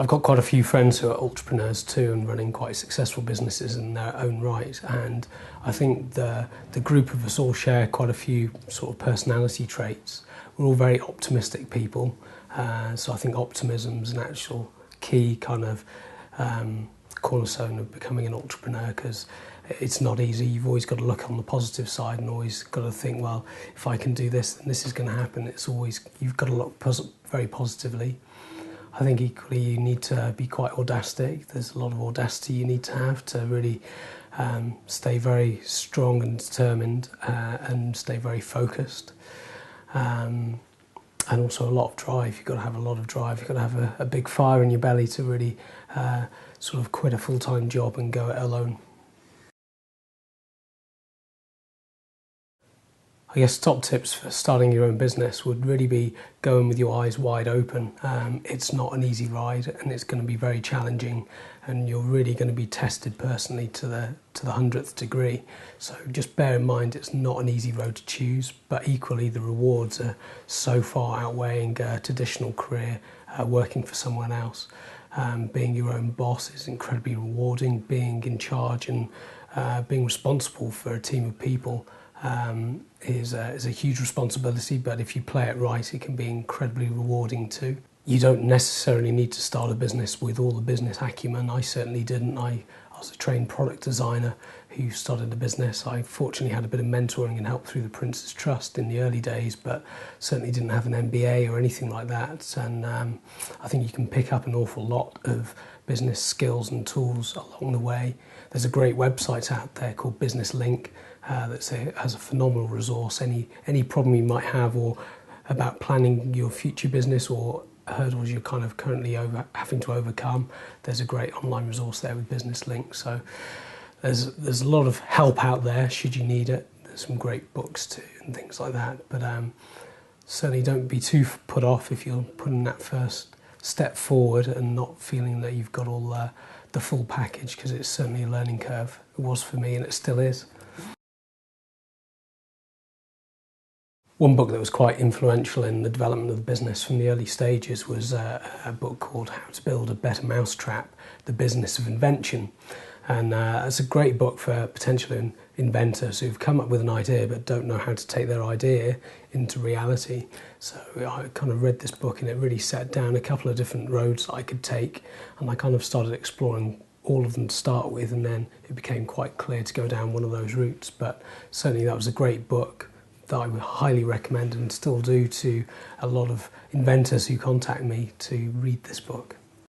I've got quite a few friends who are entrepreneurs too and running quite successful businesses in their own right, and I think the group of us all share quite a few sort of personality traits. We're all very optimistic people, so I think optimism is an actual key kind of cornerstone of becoming an entrepreneur, because it's not easy. You've always got to look on the positive side and always got to think, well, if I can do this, then this is going to happen. It's always, you've got to look very positively. I think equally you need to be quite audacity. There's a lot of audacity you need to have to really stay very strong and determined and stay very focused. And also a lot of drive. You've got to have a lot of drive. You've got to have a big fire in your belly to really sort of quit a full-time job and go it alone. I guess top tips for starting your own business would really be going with your eyes wide open. It's not an easy ride, and it's going to be very challenging, and you're really going to be tested personally to the 100th degree. So just bear in mind it's not an easy road to choose, but equally the rewards are so far outweighing a traditional career working for someone else. Being your own boss is incredibly rewarding. Being in charge and being responsible for a team of people is a huge responsibility, but if you play it right, it can be incredibly rewarding too. You don't necessarily need to start a business with all the business acumen. I certainly didn't. I was a trained product designer who started a business. I fortunately had a bit of mentoring and help through the Prince's Trust in the early days, but certainly didn't have an MBA or anything like that. And I think you can pick up an awful lot of business skills and tools along the way. There's a great website out there called Business Link that has a phenomenal resource. Any problem you might have or about planning your future business or hurdles you're kind of currently having to overcome, there's a great online resource there with Business Link. So there's a lot of help out there should you need it. There's some great books too and things like that, but certainly don't be too put off if you're putting that first step forward and not feeling that you've got all the full package, because it's certainly a learning curve. It was for me and it still is. One book that was quite influential in the development of the business from the early stages was a book called How to Build a Better Mousetrap, The Business of Invention. And it's a great book for potential inventors who've come up with an idea but don't know how to take their idea into reality. So I kind of read this book and it really set down a couple of different roads that I could take, and I kind of started exploring all of them to start with, and then it became quite clear to go down one of those routes. But certainly that was a great book that I would highly recommend and still do to a lot of inventors who contact me to read this book.